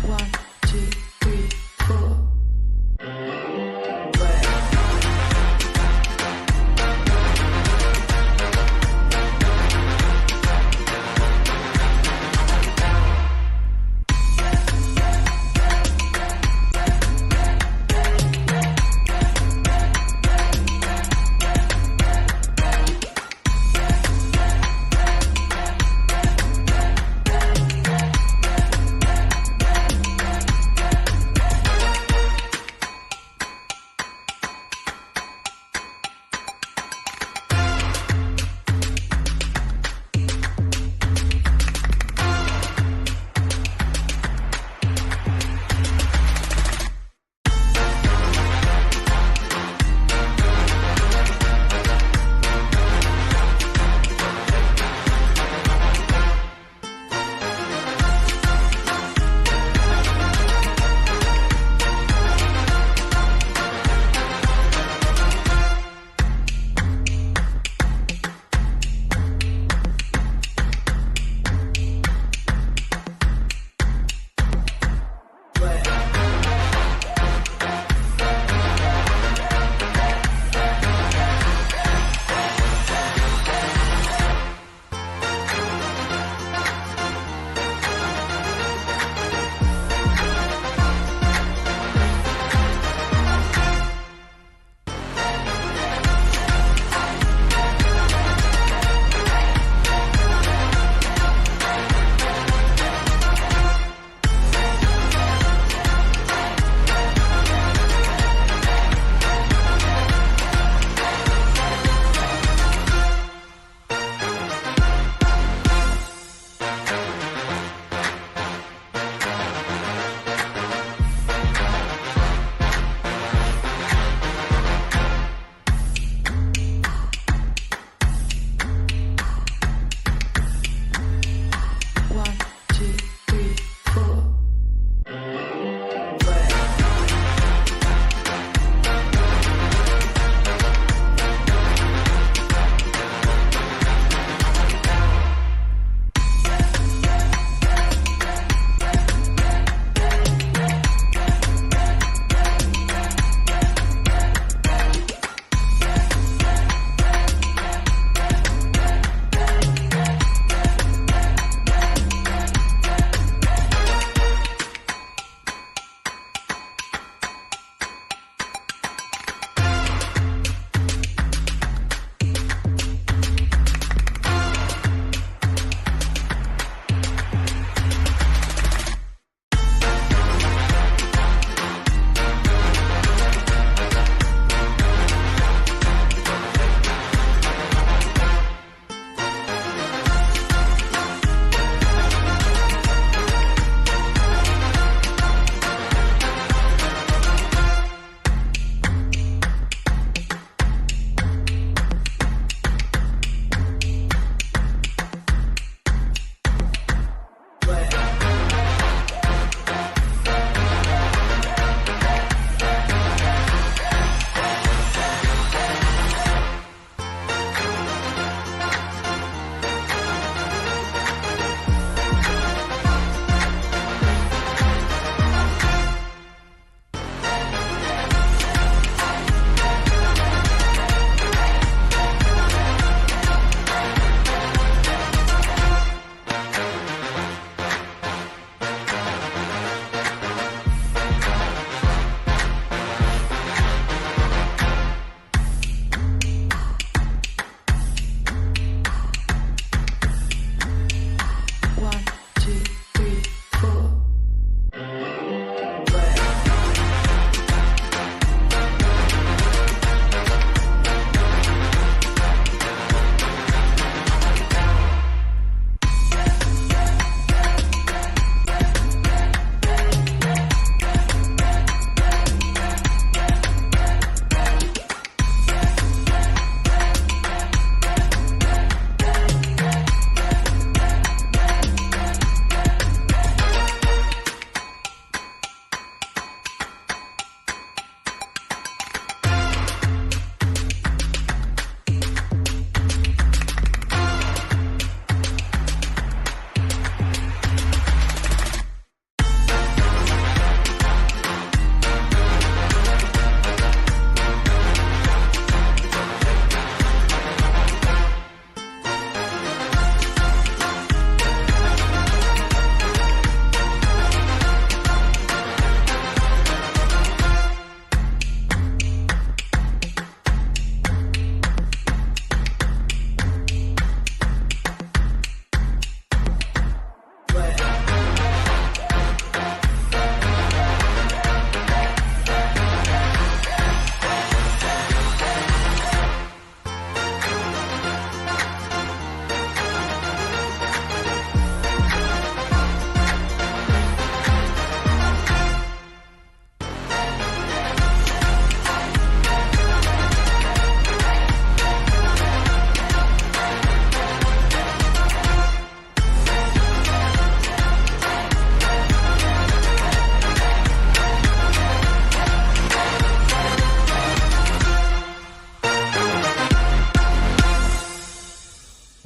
1, 2, 3, 4.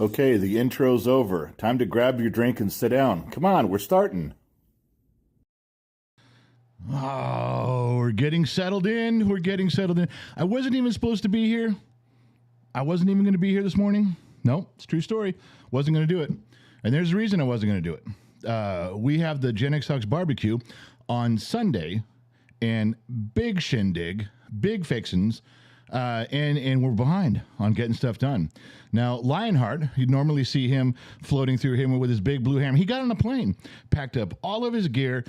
Okay, the intro's over. Time to grab your drink and sit down. Come on, we're starting. Oh, we're getting settled in. I wasn't even supposed to be here. I wasn't even going to be here this morning. No, it's a true story. Wasn't going to do it. And there's a reason I wasn't going to do it. We have the Gen X Talks barbecue on Sunday, and big shindig, big fixins, and we're behind on getting stuff done. Now, Lionheart, you'd normally see him floating through him with his big blue hammer. He got on a plane, packed up all of his gear,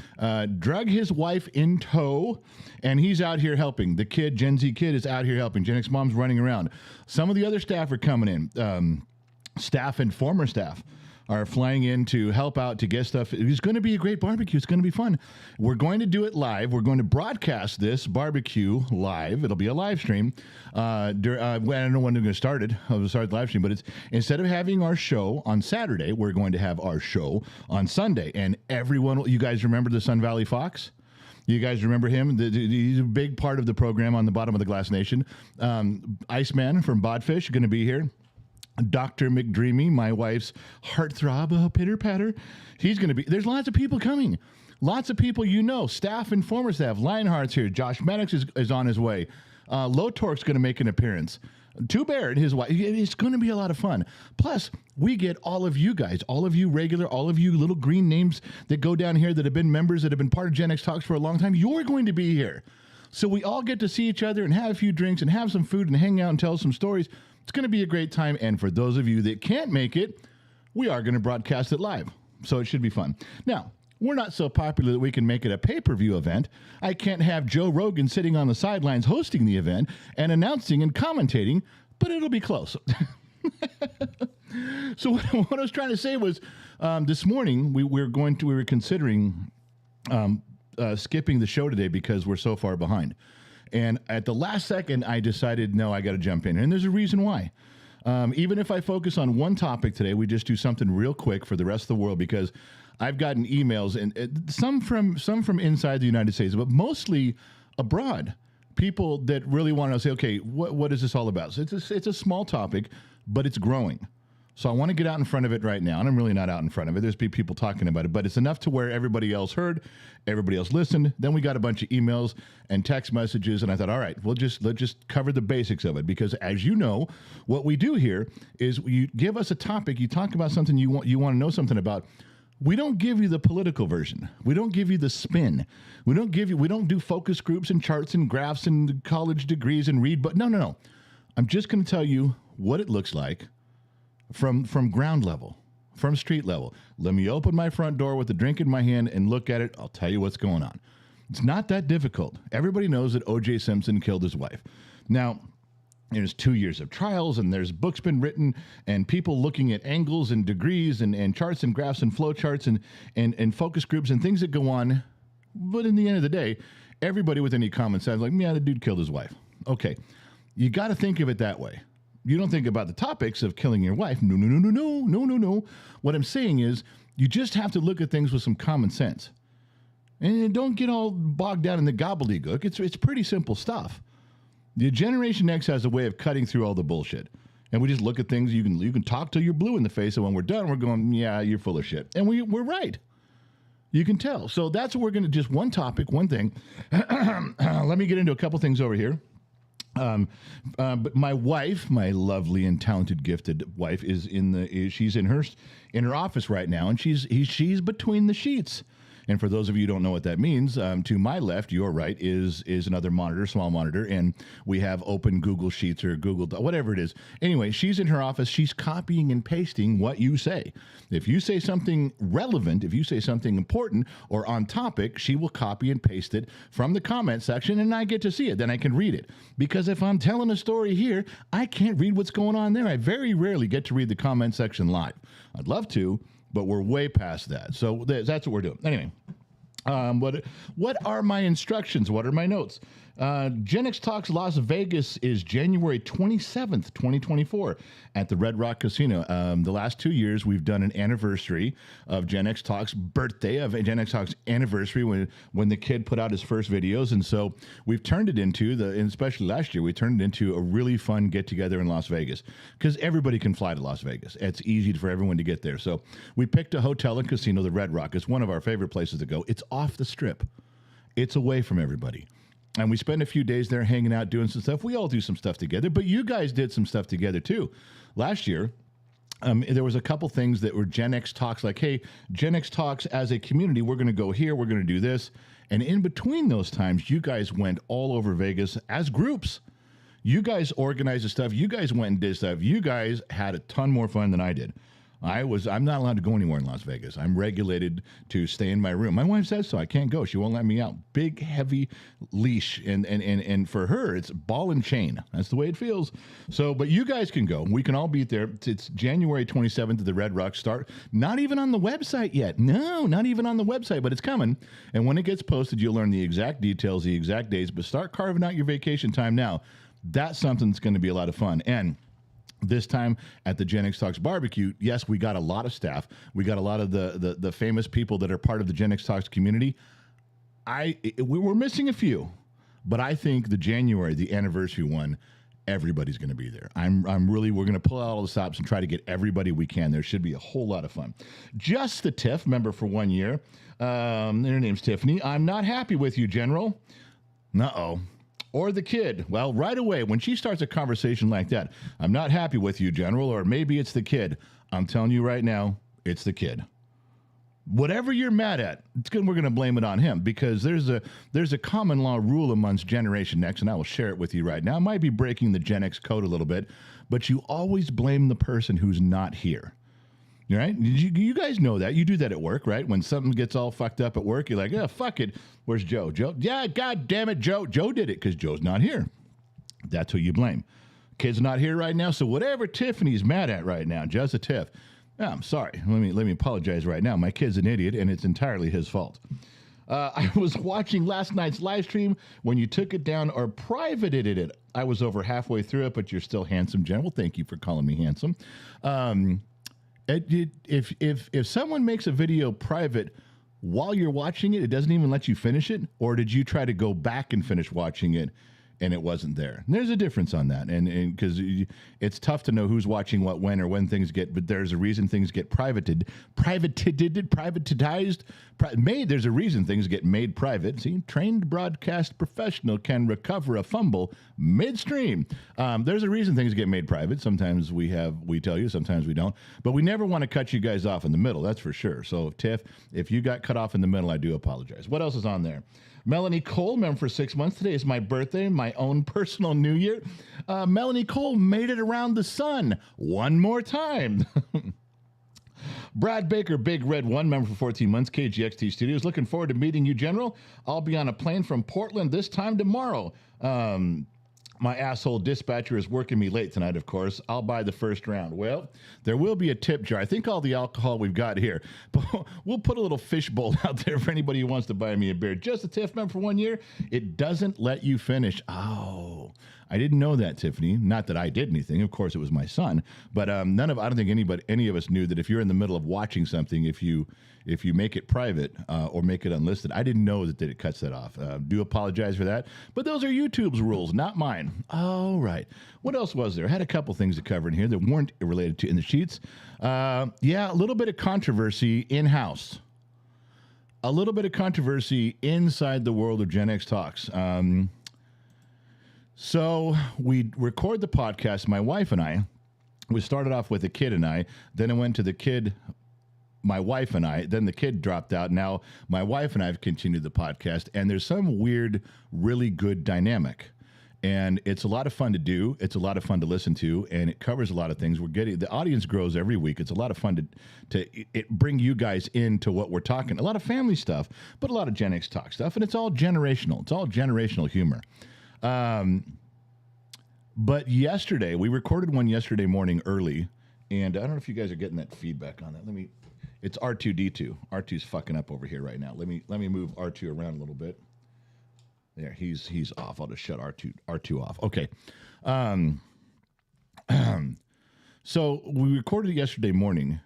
drug his wife in tow, and he's out here helping. The kid, Gen Z kid, is out here helping. Gen X mom's running around. Some of the other staff are coming in, staff and former staff are flying in to help out to get stuff. It's going to be a great barbecue. It's going to be fun. We're going to do it live. We're going to broadcast this barbecue live. It'll be a live stream. I don't know when we're going to start it. I'll start the live stream, but it's instead of having our show on Saturday, we're going to have our show on Sunday. And everyone, you guys remember the Sun Valley Fox? You guys remember him? He's a big part of the program on the bottom of the Glass Nation. Iceman from Bodfish going to be here. Dr. McDreamy, my wife's heartthrob, pitter patter. He's going to be, there's lots of people coming. Lots of people staff and former staff. Lionheart's here. Josh Maddox is on his way. Lotork's going to make an appearance. Two Bear and his wife. It's going to be a lot of fun. Plus, we get all of you guys, all of you regular, all of you little green names that go down here that have been members, that have been part of Gen X Talks for a long time. You're going to be here. So we all get to see each other and have a few drinks and have some food and hang out and tell some stories. It's going to be a great time, and for those of you that can't make it, we are going to broadcast it live, so it should be fun. Now, we're not so popular that we can make it a pay-per-view event. I can't have Joe Rogan sitting on the sidelines hosting the event and announcing and commentating, but it'll be close. So what I was trying to say was, this morning we were considering skipping the show today because we're so far behind. And at the last second, I decided, no, I got to jump in. And there's a reason why. Even if I focus on one topic today, we just do something real quick for the rest of the world, because I've gotten emails, and some from inside the United States, but mostly abroad. People that really want to say, okay, what is this all about? So it's a small topic, but it's growing. So I want to get out in front of it right now, and I'm really not out in front of it. There's people talking about it, but it's enough to where everybody else heard, everybody else listened. Then we got a bunch of emails and text messages, and I thought, all right, let's just cover the basics of it, because as you know, what we do here is you give us a topic, you talk about something you want to know something about. We don't give you the political version. We don't give you the spin. We don't do focus groups and charts and graphs and college degrees and read, but no. I'm just going to tell you what it looks like from ground level, from street level. Let me open my front door with a drink in my hand and look at it. I'll tell you what's going on. It's not that difficult. Everybody knows that O.J. Simpson killed his wife. Now, there's 2 years of trials, and there's books been written, and people looking at angles and degrees and charts and graphs and flow charts and focus groups and things that go on. But in the end of the day, everybody with any common sense, like, yeah, the dude killed his wife. Okay, you got to think of it that way. You don't think about the topics of killing your wife. No. What I'm saying is, you just have to look at things with some common sense. And don't get all bogged down in the gobbledygook. It's pretty simple stuff. The Generation X has a way of cutting through all the bullshit. And we just look at things, you can talk till you're blue in the face, and when we're done, we're going, yeah, you're full of shit. And we're right. You can tell. So that's what we're going to, just one topic, one thing. Let me get into a couple things over here. But my wife, my lovely and talented, gifted wife, she's in her office right now, and she's between the sheets. And for those of you who don't know what that means, to my left, your right, is another monitor, small monitor, and we have open Google Sheets or Google, whatever it is. Anyway, she's in her office. She's copying and pasting what you say. If you say something relevant, if you say something important or on topic, she will copy and paste it from the comment section, and I get to see it. Then I can read it. Because if I'm telling a story here, I can't read what's going on there. I very rarely get to read the comment section live. I'd love to, but we're way past that. So that's what we're doing. Anyway, what are my instructions? What are my notes? Gen X Talks Las Vegas is January 27th, 2024 at the Red Rock Casino. The last 2 years, we've done an anniversary of Gen X Talks, birthday of Gen X Talks anniversary when the kid put out his first videos. And so we've turned it into, and especially last year, we turned it into a really fun get-together in Las Vegas because everybody can fly to Las Vegas. It's easy for everyone to get there. So we picked a hotel and casino, the Red Rock. It's one of our favorite places to go. It's off the strip. It's away from everybody. And we spend a few days there hanging out, doing some stuff. We all do some stuff together, but you guys did some stuff together too. Last year, there was a couple things that were Gen X Talks, like, hey, Gen X Talks as a community, we're going to go here, we're going to do this. And in between those times, you guys went all over Vegas as groups. You guys organized the stuff. You guys went and did stuff. You guys had a ton more fun than I did. I'm not allowed to go anywhere in Las Vegas. I'm regulated to stay in my room. My wife says so. I can't go. She won't let me out. Big, heavy leash. And for her, it's ball and chain. That's the way it feels. So, but you guys can go. We can all be there. It's January 27th at the Red Rock. Start. Not even on the website yet. No, not even on the website, but it's coming. And when it gets posted, you'll learn the exact details, the exact days. But start carving out your vacation time now. That's something that's going to be a lot of fun. And this time at the Gen X Talks barbecue, yes, we got a lot of staff. We got a lot of the famous people that are part of the Gen X Talks community. We were missing a few, but I think the anniversary one, everybody's going to be there. We're going to pull out all the stops and try to get everybody we can. There should be a whole lot of fun. Just the Tiff, member for 1 year. Her name's Tiffany. I'm not happy with you, General. Uh-oh. Or the kid. Well, right away, when she starts a conversation like that, I'm not happy with you, General, or maybe it's the kid. I'm telling you right now, it's the kid. Whatever you're mad at, we're going to blame it on him because there's a common law rule amongst Generation X, and I will share it with you right now. I might be breaking the Gen X code a little bit, but you always blame the person who's not here. Right? You guys know that. You do that at work, right? When something gets all fucked up at work, you're like, yeah, fuck it. Where's Joe? Joe? Yeah, God damn it, Joe. Joe did it because Joe's not here. That's who you blame. Kid's not here right now, so whatever Tiffany's mad at right now, just a Tiff. Oh, I'm sorry. Let me apologize right now. My kid's an idiot, and it's entirely his fault. I was watching last night's live stream when you took it down or privated it. I was over halfway through it, but you're still handsome, Jen. Well, thank you for calling me handsome. If someone makes a video private while you're watching it, it doesn't even let you finish it, or did you try to go back and finish watching it and it wasn't there? And there's a difference on that, and because it's tough to know who's watching what, when, or when things get. But there's a reason things get privatized. There's a reason things get made private. See, trained broadcast professional can recover a fumble midstream. There's a reason things get made private. Sometimes we tell you, sometimes we don't. But we never want to cut you guys off in the middle. That's for sure. So Tiff, if you got cut off in the middle, I do apologize. What else is on there? Melanie Cole, member for 6 months. Today is my birthday, my own personal New Year. Melanie Cole made it around the sun one more time. Brad Baker, Big Red 1, member for 14 months, KGXT Studios. Looking forward to meeting you, General. I'll be on a plane from Portland this time tomorrow. My asshole dispatcher is working me late tonight, of course. I'll buy the first round. Well, there will be a tip jar. I think all the alcohol we've got here. But we'll put a little fishbowl out there for anybody who wants to buy me a beer. Just a Tiff member for 1 year. It doesn't let you finish. Oh, I didn't know that, Tiffany. Not that I did anything. Of course, it was my son. But I don't think any of us knew that if you're in the middle of watching something, if you make it private or make it unlisted, I didn't know that it cuts that off. Do apologize for that. But those are YouTube's rules, not mine. All right. What else was there? I had a couple things to cover in here that weren't related to in the sheets. A little bit of controversy in-house. A little bit of controversy inside the world of Gen X Talks. So we record the podcast, my wife and I. We started off with the kid and I. Then it went to the kid, my wife and I. Then the kid dropped out. Now my wife and I have continued the podcast. And there's some weird, really good dynamic. And it's a lot of fun to do. It's a lot of fun to listen to. And it covers a lot of things. The audience grows every week. It's a lot of fun to bring you guys into what we're talking. A lot of family stuff, but a lot of Gen X Talk stuff. And it's all generational. It's all generational humor. But yesterday, we recorded one yesterday morning early, and I don't know if you guys are getting that feedback on that. It's R2D2. R2's fucking up over here right now. Let me move R2 around a little bit. There, he's off. I'll just shut R2 off. Okay. So we recorded it yesterday morning,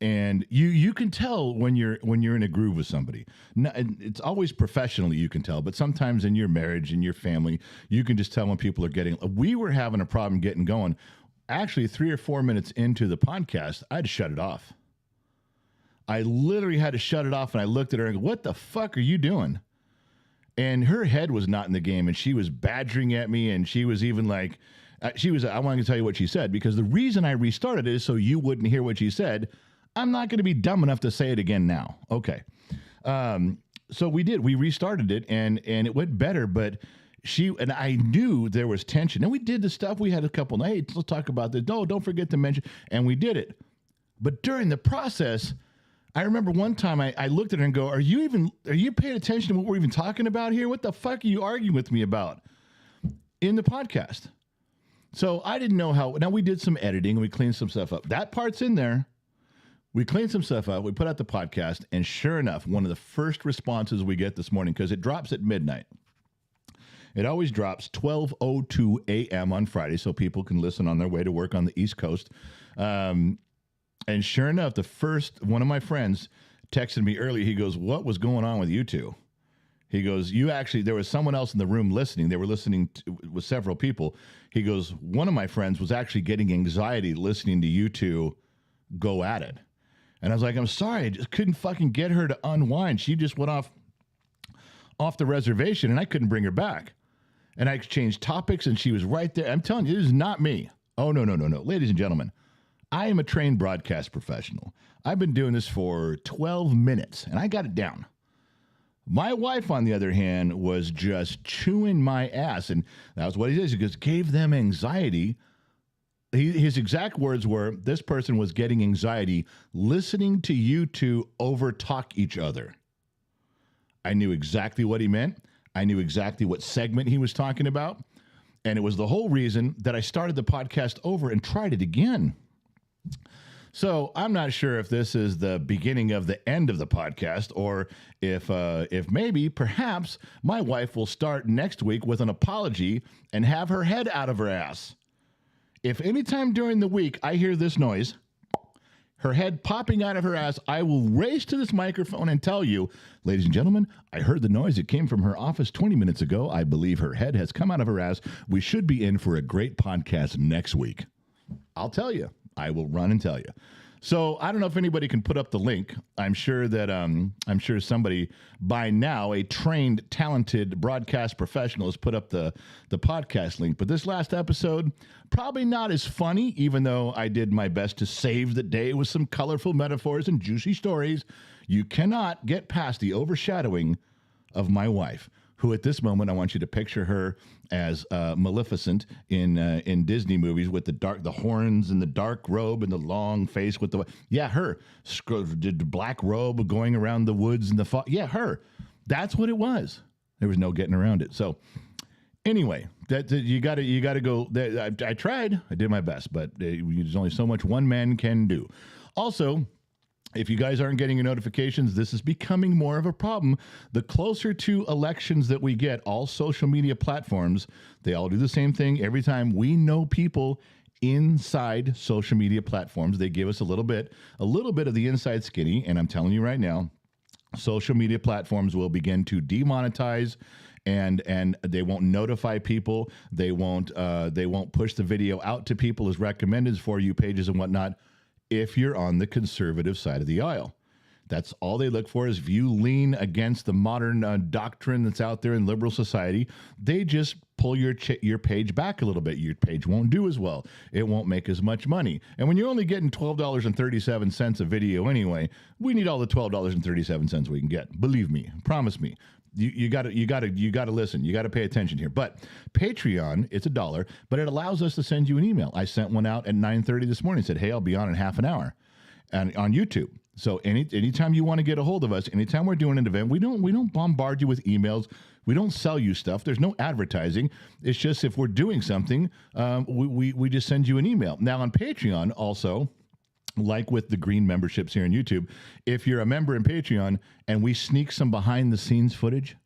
and you can tell when you're in a groove with somebody. It's always professionally you can tell, but sometimes in your marriage, in your family, you can just tell when people are getting. We were having a problem getting going. Actually, 3 or 4 minutes into the podcast, I had to shut it off. I literally had to shut it off, and I looked at her and go, "What the fuck are you doing?" And her head was not in the game, and she was badgering at me, and she was even like, I wanted to tell you what she said, because the reason I restarted it is so you wouldn't hear what she said. I'm not going to be dumb enough to say it again now. Okay. So we did. We restarted it, and it went better, but I knew there was tension. And we did the stuff. We had a couple nights. Let's talk about this. No, don't forget to mention. And we did it. But during the process, I remember one time I looked at her and go, are you paying attention to what we're even talking about here? What the fuck are you arguing with me about in the podcast? So I didn't know how. Now we did some editing and we cleaned some stuff up. That part's in there. We cleaned some stuff up. We put out the podcast, and sure enough, one of the first responses we get this morning, because it drops at midnight. It always drops 12:02 a.m. on Friday, so people can listen on their way to work on the East Coast. And sure enough, one of my friends texted me early. He goes, "What was going on with you two?" He goes, there was someone else in the room listening. They were listening with several people. He goes, one of my friends was actually getting anxiety listening to you two go at it. And I was like, I'm sorry, I just couldn't fucking get her to unwind. She just went off the reservation, and I couldn't bring her back. And I exchanged topics, and she was right there. I'm telling you, this is not me. Oh, no. Ladies and gentlemen, I am a trained broadcast professional. I've been doing this for 12 minutes, and I got it down. My wife, on the other hand, was just chewing my ass, and that was what he did. He just gave them anxiety. His exact words were, this person was getting anxiety listening to you two over-talk each other. I knew exactly what he meant. I knew exactly what segment he was talking about, and it was the whole reason that I started the podcast over and tried it again. So I'm not sure if this is the beginning of the end of the podcast, or if maybe, perhaps, my wife will start next week with an apology and have her head out of her ass. If anytime during the week I hear this noise, her head popping out of her ass, I will race to this microphone and tell you, ladies and gentlemen, I heard the noise. It came from her office 20 minutes ago. I believe her head has come out of her ass. We should be in for a great podcast next week. I'll tell you. I will run and tell you. So I don't know if anybody can put up the link. I'm sure somebody by now, a trained, talented broadcast professional, has put up the podcast link. But this last episode, probably not as funny, even though I did my best to save the day with some colorful metaphors and juicy stories. You cannot get past the overshadowing of my wife, who at this moment, I want you to picture her as Maleficent in Disney movies, with the horns and the dark robe and the long face with her black robe going around the woods and the fog. Yeah, her. That's what it was. There was no getting around it. So anyway, you got to go. I tried. I did my best, but there's only so much one man can do. Also, if you guys aren't getting your notifications, this is becoming more of a problem. The closer to elections that we get, all social media platforms, they all do the same thing. Every time we know people inside social media platforms, they give us a little bit of the inside skinny. And I'm telling you right now, social media platforms will begin to demonetize, and they won't notify people. They won't push the video out to people as recommended for you pages and whatnot. If you're on the conservative side of the aisle, that's all they look for. Is if you lean against the modern doctrine that's out there in liberal society, they just pull your page back a little bit. Your page won't do as well. It won't make as much money. And when you're only getting $12.37 a video anyway, we need all the $12.37 we can get. Believe me, promise me. You got to listen. You got to pay attention here. But Patreon, it's $1, but it allows us to send you an email. I sent one out at 9:30 this morning. Said, "Hey, I'll be on in half an hour," and on YouTube. So anytime you want to get a hold of us, anytime we're doing an event, we don't bombard you with emails. We don't sell you stuff. There's no advertising. It's just if we're doing something, we just send you an email. Now on Patreon also, like with the green memberships here on YouTube, if you're a member in Patreon and we sneak some behind the scenes footage,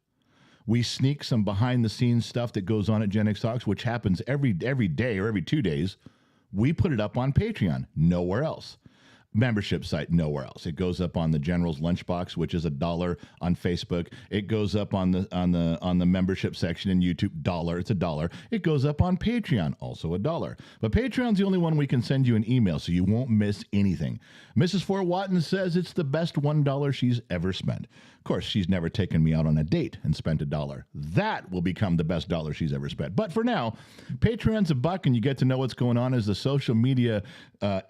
We sneak some behind the scenes stuff that goes on at Gen X Talks, which happens every day or every 2 days. We put it up on Patreon, nowhere else. Membership site, nowhere else. It goes up on the General's Lunchbox, which is $1 on Facebook. It goes up on the membership section in YouTube, $1. It's $1. It goes up on Patreon, also $1. But Patreon's the only one we can send you an email, so you won't miss anything. Mrs. Fort Watton says it's the best $1 she's ever spent. Of course, she's never taken me out on a date and spent $1. That will become the best $1 she's ever spent. But for now, Patreon's $1, and you get to know what's going on as the social media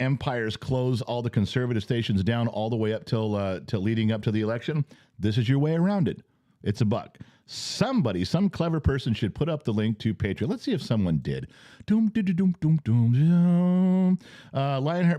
empires close all the conservative stations down all the way up till leading up to the election. This is your way around it. It's $1. Somebody, some clever person should put up the link to Patreon. Let's see if someone did. Lionheart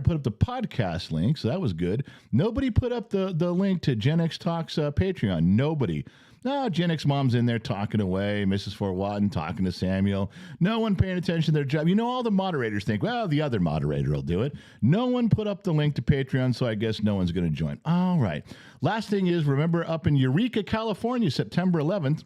put up the podcast link, so that was good. Nobody put up the link to Gen X Talks Patreon. Nobody. No, Gen X Mom's in there talking away. Mrs. Fort Watton talking to Samuel. No one paying attention to their job. You know, all the moderators think, well, the other moderator will do it. No one put up the link to Patreon, so I guess no one's going to join. All right. Last thing is, remember up in Eureka, California, September 11th,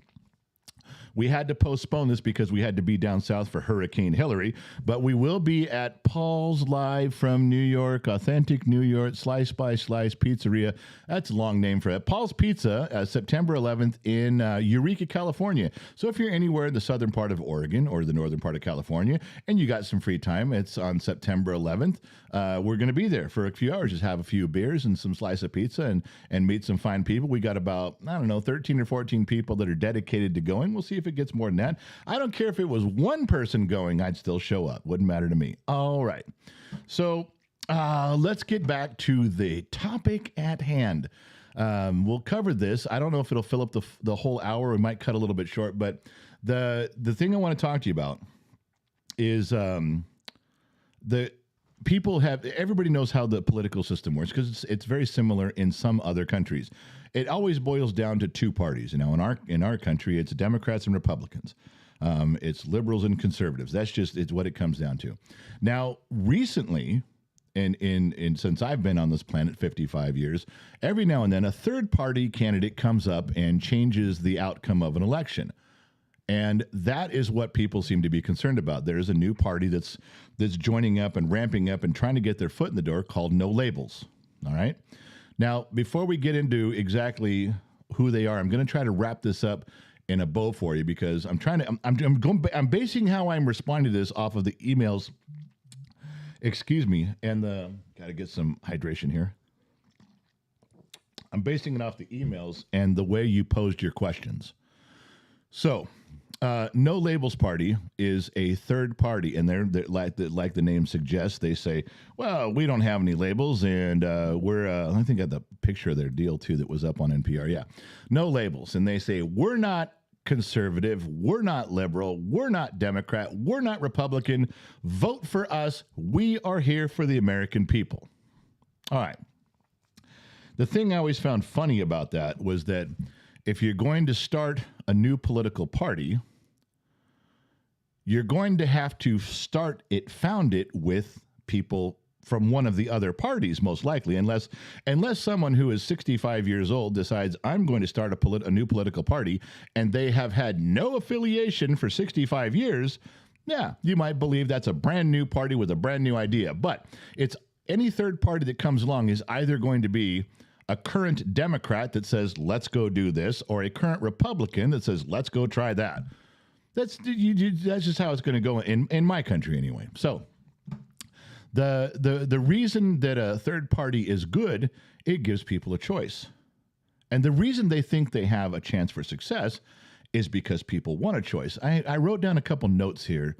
we had to postpone this because we had to be down south for Hurricane Hillary, but we will be at Paul's Live from New York, Authentic New York, Slice by Slice Pizzeria. That's a long name for it. Paul's Pizza, September 11th in Eureka, California. So if you're anywhere in the southern part of Oregon or the northern part of California and you got some free time, it's on September 11th. We're going to be there for a few hours, just have a few beers and some slice of pizza and meet some fine people. We got about, 13 or 14 people that are dedicated to going. We'll see if it gets more than that. I don't care if it was one person going, I'd still show up. Wouldn't matter to me. All right. So let's get back to the topic at hand. We'll cover this. I don't know if it'll fill up the whole hour. We might cut a little bit short, but the thing I want to talk to you about is everybody knows how the political system works because it's very similar in some other countries. It always boils down to two parties. In our country, it's Democrats and Republicans. It's liberals and conservatives. It's what it comes down to. Now, recently, and since I've been on this planet 55 years, every now and then a third party candidate comes up and changes the outcome of an election. And that is what people seem to be concerned about. There is a new party that's joining up and ramping up and trying to get their foot in the door called No Labels. All right. Now, before we get into exactly who they are, I'm going to try to wrap this up in a bow for you because I'm basing how I'm responding to this off of the emails. Excuse me, and got to get some hydration here. I'm basing it off the emails and the way you posed your questions. So, No Labels Party is a third party, and they're like the name suggests. They say, "Well, we don't have any labels, and we're." I think I had the picture of their deal too that was up on NPR. Yeah, No Labels, and they say we're not conservative, we're not liberal, we're not Democrat, we're not Republican. Vote for us. We are here for the American people. All right. The thing I always found funny about that was that if you're going to start a new political party, you're going to have to found it with people from one of the other parties, most likely, unless someone who is 65 years old decides I'm going to start a new political party and they have had no affiliation for 65 years. Yeah, you might believe that's a brand new party with a brand new idea, but it's any third party that comes along is either going to be a current Democrat that says, let's go do this, or a current Republican that says, let's go try that. That's just how it's going to go in my country anyway. So the reason that a third party is good, it gives people a choice. And the reason they think they have a chance for success is because people want a choice. I wrote down a couple notes here.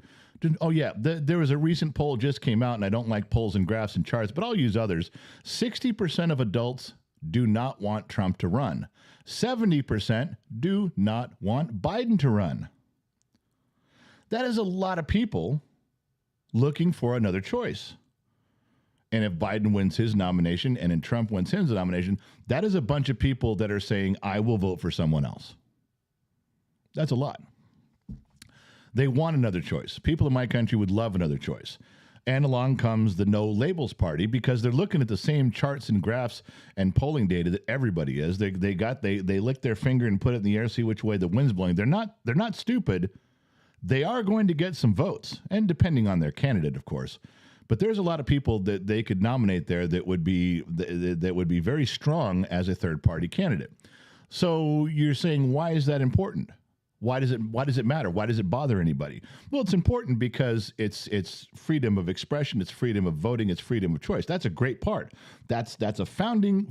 Oh, yeah, there was a recent poll just came out, and I don't like polls and graphs and charts, but I'll use others. 60% of adults do not want Trump to run. 70% do not want Biden to run. That is a lot of people looking for another choice. And if Biden wins his nomination and then Trump wins his nomination, that is a bunch of people that are saying, I will vote for someone else. That's a lot. They want another choice. People in my country would love another choice. And along comes the no labels party because they're looking at the same charts and graphs and polling data that everybody is. They lick their finger and put it in the air, see which way the wind's blowing. They're not stupid. They are going to get some votes, and depending on their candidate, of course. But there's a lot of people that they could nominate there that would be very strong as a third party candidate. So you're saying, why is that important? Why does it matter? Why does it bother anybody? Well, it's important because it's freedom of expression, it's freedom of voting, it's freedom of choice. That's a great part. That's a founding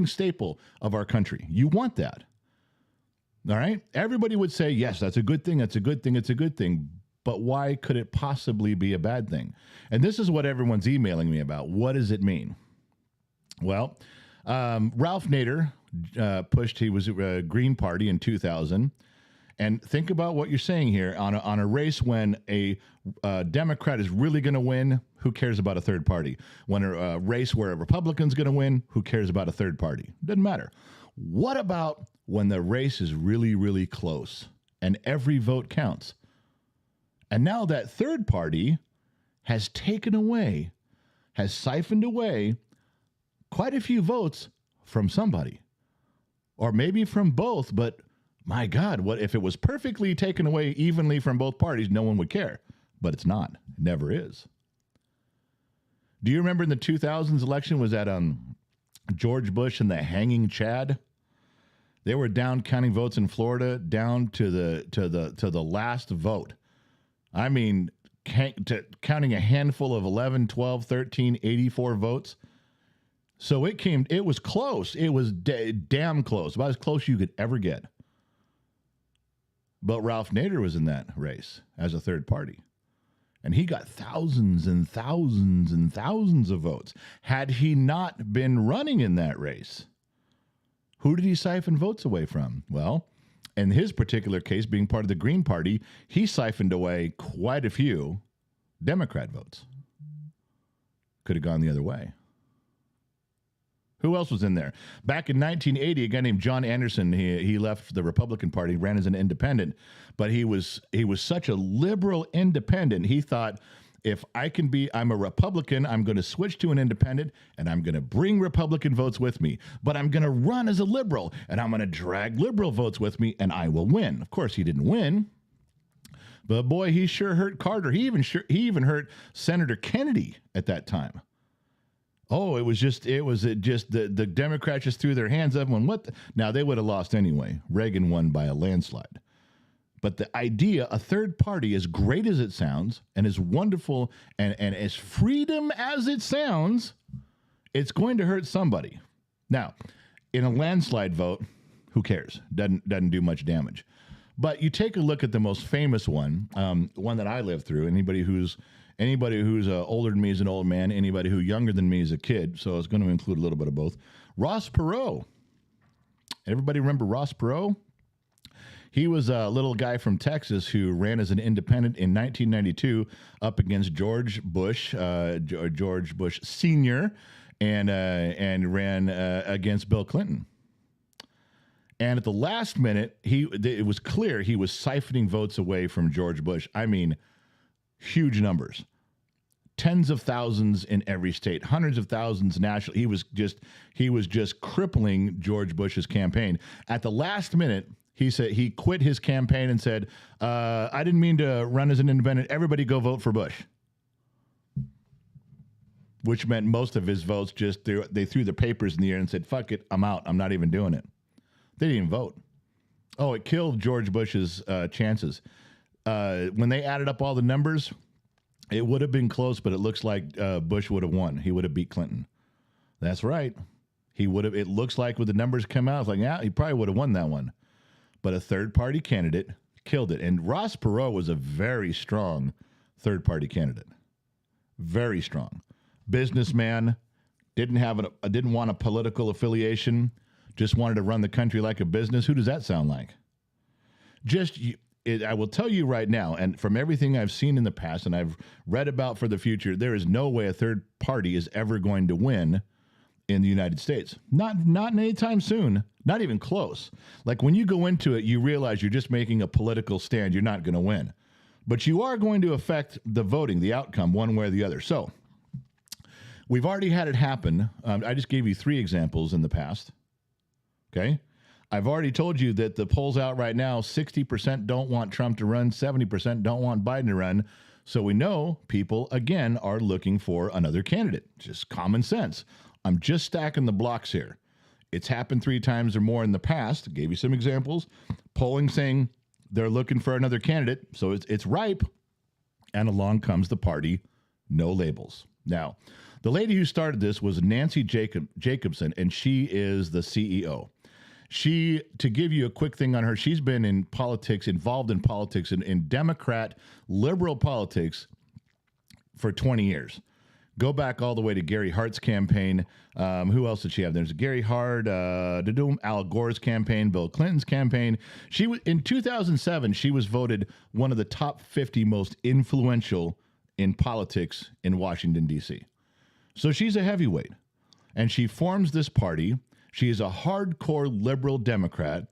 staple of our country. You want that. All right? Everybody would say, yes, that's a good thing, that's a good thing, it's a good thing. But why could it possibly be a bad thing? And this is what everyone's emailing me about. What does it mean? Well, Ralph Nader pushed, he was a Green Party in 2000. And think about what you're saying here. On a race when a Democrat is really going to win, who cares about a third party? When a race where a Republican's going to win, who cares about a third party? Doesn't matter. What about when the race is really, really close and every vote counts? And now that third party has siphoned away quite a few votes from somebody. Or maybe from both, but my God, what if it was perfectly taken away evenly from both parties? No one would care. But it's not. It never is. Do you remember in the 2000s election, was that George Bush and the hanging Chad? They were down counting votes in Florida down to the last vote. I mean, counting a handful of 11, 12, 13, 84 votes. So it was close. It was damn close. About as close as you could ever get. But Ralph Nader was in that race as a third party. And he got thousands and thousands and thousands of votes. Had he not been running in that race, who did he siphon votes away from? Well, in his particular case, being part of the Green Party, he siphoned away quite a few Democrat votes. Could have gone the other way. Who else was in there? Back in 1980, a guy named John Anderson, he left the Republican Party, ran as an independent, but he was such a liberal independent. He thought, if I'm a Republican, I'm going to switch to an independent, and I'm going to bring Republican votes with me. But I'm going to run as a liberal, and I'm going to drag liberal votes with me, and I will win. Of course, he didn't win. But boy, he sure hurt Carter. He even hurt Senator Kennedy at that time. Oh, it was just the Democrats just threw their hands up and went, now they would have lost anyway. Reagan won by a landslide. But the idea, a third party, as great as it sounds and as wonderful and as freedom as it sounds, it's going to hurt somebody. Now, in a landslide vote, who cares? Doesn't do much damage. But you take a look at the most famous one, one that I lived through. Anybody who's older than me is an old man. Anybody who's younger than me is a kid. So it's going to include a little bit of both. Ross Perot. Everybody remember Ross Perot? He was a little guy from Texas who ran as an independent in 1992 up against George Bush Sr. and ran against Bill Clinton. And at the last minute, it was clear he was siphoning votes away from George Bush. I mean, huge numbers. Tens of thousands in every state, hundreds of thousands nationally. He was just crippling George Bush's campaign. At the last minute, he said he quit his campaign and said, I didn't mean to run as an independent. Everybody go vote for Bush. Which meant most of his votes they threw the papers in the air and said, fuck it, I'm out. I'm not even doing it. They didn't even vote. Oh, it killed George Bush's chances. When they added up all the numbers, it would have been close, but it looks like Bush would have won. He would have beat Clinton. That's right. He would have. It looks like with the numbers come out, it's like, yeah, he probably would have won that one. But a third-party candidate killed it. And Ross Perot was a very strong third-party candidate. Very strong. Businessman, didn't want a political affiliation, just wanted to run the country like a business. Who does that sound like? I will tell you right now, and from everything I've seen in the past and I've read about for the future, there is no way a third party is ever going to win in the United States. Not anytime soon. Not even close. Like when you go into it, you realize you're just making a political stand. You're not going to win. But you are going to affect the voting, the outcome, one way or the other. So we've already had it happen. I just gave you 3 examples in the past. Okay? I've already told you that the polls out right now, 60% don't want Trump to run, 70% don't want Biden to run. So we know people, again, are looking for another candidate. Just common sense. I'm just stacking the blocks here. It's happened 3 times or more in the past. Gave you some examples. Polling saying they're looking for another candidate. So it's ripe. And along comes the party, No Labels. Now, the lady who started this was Nancy Jacobson, and she is the CEO. She, to give you a quick thing on her, she's been in politics, involved in politics, in Democrat, liberal politics for 20 years. Go back all the way to Gary Hart's campaign. Who else did she have? There's Gary Hart, Al Gore's campaign, Bill Clinton's campaign. In 2007, she was voted one of the top 50 most influential in politics in Washington, D.C. So she's a heavyweight, and she forms this party. She is a hardcore liberal Democrat.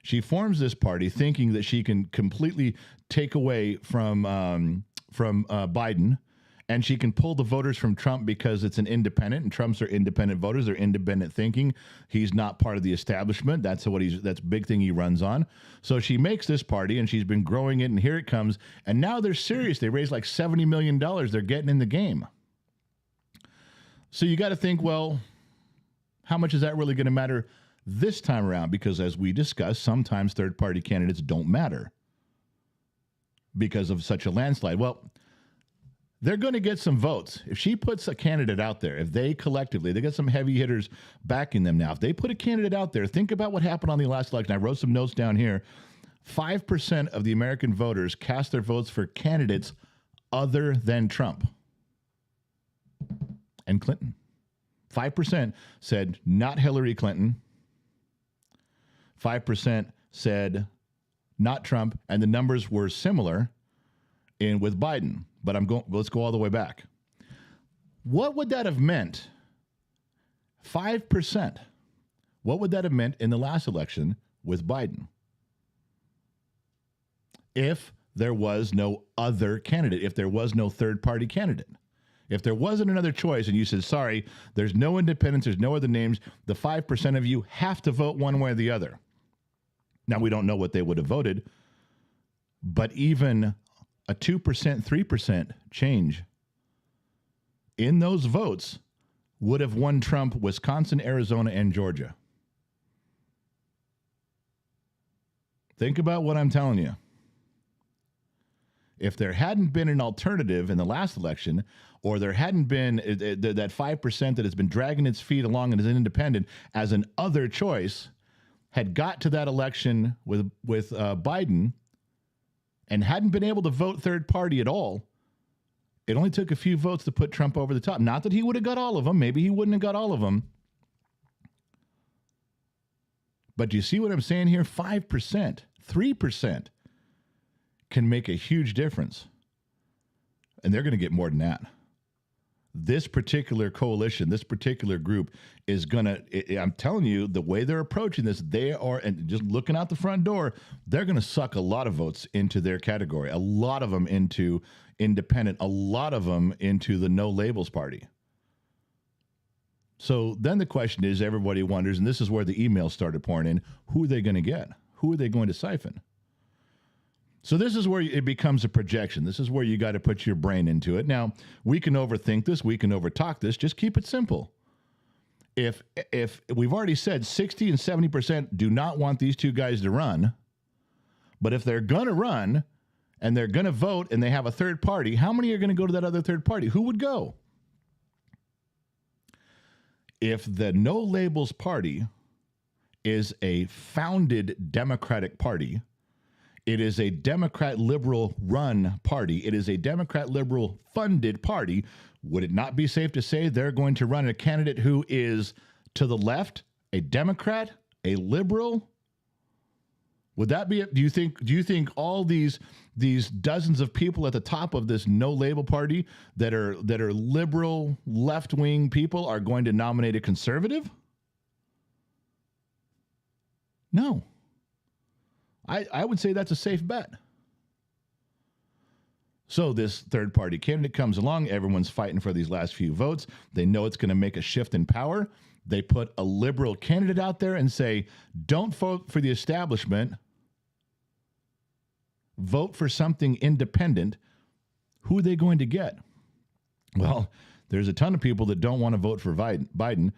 She forms this party thinking that she can completely take away from Biden, and she can pull the voters from Trump because it's an independent, and Trump's are independent voters. They're independent thinking. He's not part of the establishment. That's a big thing he runs on. So she makes this party, and she's been growing it, and here it comes. And now they're serious. They raised like $70 million. They're getting in the game. So you got to think, well, how much is that really going to matter this time around? Because as we discussed, sometimes third-party candidates don't matter because of such a landslide. Well, they're going to get some votes. If she puts a candidate out there, if they collectively, they got some heavy hitters backing them now. If they put a candidate out there, think about what happened on the last election. I wrote some notes down here. 5% of the American voters cast their votes for candidates other than Trump and Clinton. 5% said not Hillary Clinton. 5% said not Trump, and the numbers were similar with Biden. But let's go all the way back. What would that have meant? 5%. What would that have meant in the last election with Biden? If there was no other candidate, if there was no third-party candidate. If there wasn't another choice and you said, sorry, there's no independents, there's no other names, the 5% of you have to vote one way or the other. Now, we don't know what they would have voted, but even a 2%, 3% change in those votes would have won Trump Wisconsin, Arizona, and Georgia. Think about what I'm telling you. If there hadn't been an alternative in the last election, or there hadn't been that 5% that has been dragging its feet along and is an independent as an other choice, had got to that election with Biden and hadn't been able to vote third party at all, it only took a few votes to put Trump over the top. Not that he would have got all of them. Maybe he wouldn't have got all of them. But do you see what I'm saying here? 5%, 3% can make a huge difference. And they're going to get more than that. This particular coalition, this particular group is going to, I'm telling you, the way they're approaching this, they are, and just looking out the front door, they're going to suck a lot of votes into their category, a lot of them into independent, a lot of them into the No Labels party. So then the question is, everybody wonders, and this is where the emails started pouring in, who are they going to get? Who are they going to siphon? So this is where it becomes a projection. This is where you got to put your brain into it. Now, we can overthink this. We can overtalk this. Just keep it simple. If we've already said 60 and 70% do not want these two guys to run, but if they're going to run and they're going to vote and they have a third party, how many are going to go to that other third party? Who would go? If the No Labels party is a founded Democratic party, it is a Democrat liberal run party, it is a Democrat liberal funded party, would it not be safe to say they're going to run a candidate who is to the left, a Democrat, a liberal? Would that be it? Do you think all these dozens of people at the top of this No Label party that are liberal left-wing people are going to nominate a conservative? No. I would say that's a safe bet. So this third-party candidate comes along. Everyone's fighting for these last few votes. They know it's going to make a shift in power. They put a liberal candidate out there and say, don't vote for the establishment. Vote for something independent. Who are they going to get? Well, there's a ton of people that don't want to vote for Biden.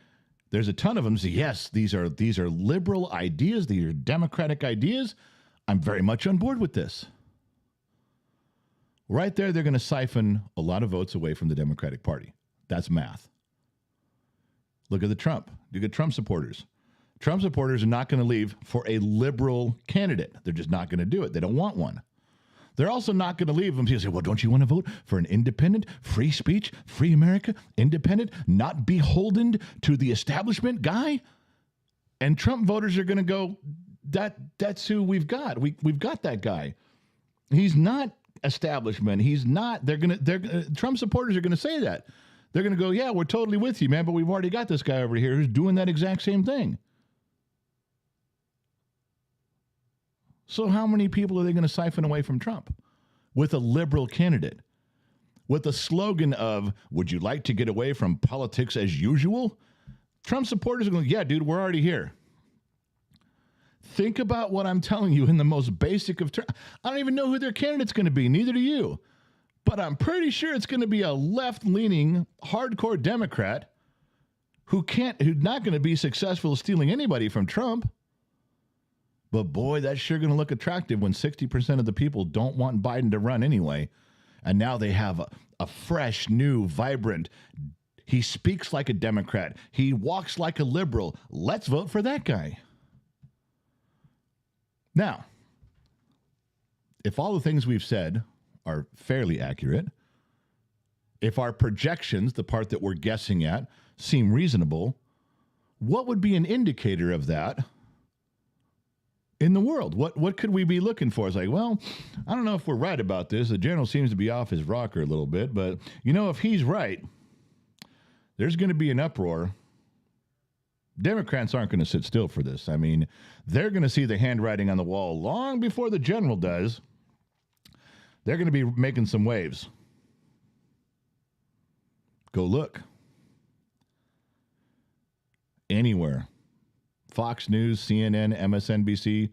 There's a ton of them say, yes, these are liberal ideas. These are democratic ideas. I'm very much on board with this. Right there, they're going to siphon a lot of votes away from the Democratic Party. That's math. Look at the Trump. Look at Trump supporters. Trump supporters are not going to leave for a liberal candidate. They're just not going to do it. They don't want one. They're also not going to leave them. People say, well, don't you want to vote for an independent, free speech, free America, independent, not beholden to the establishment guy? And Trump voters are going to go, that's who we've got. We've got that guy. He's not establishment. He's not. Trump supporters are going to say that. They're going to go, yeah, we're totally with you, man, but we've already got this guy over here who's doing that exact same thing. So how many people are they going to siphon away from Trump with a liberal candidate? With the slogan of, would you like to get away from politics as usual? Trump supporters are going, yeah, dude, we're already here. Think about what I'm telling you in the most basic of terms. I don't even know who their candidate's going to be. Neither do you. But I'm pretty sure it's going to be a left-leaning, hardcore Democrat who's not going to be successful stealing anybody from Trump. But boy, that's sure going to look attractive when 60% of the people don't want Biden to run anyway. And now they have a fresh, new, vibrant, he speaks like a Democrat. He walks like a liberal. Let's vote for that guy. Now, if all the things we've said are fairly accurate, if our projections, the part that we're guessing at, seem reasonable, what would be an indicator of that in the world? What could we be looking for? It's like, well, I don't know if we're right about this. The general seems to be off his rocker a little bit, but if he's right, there's going to be an uproar. Democrats aren't going to sit still for this. I mean, they're going to see the handwriting on the wall long before the general does. They're going to be making some waves. Go look. Anywhere. Fox News, CNN, MSNBC,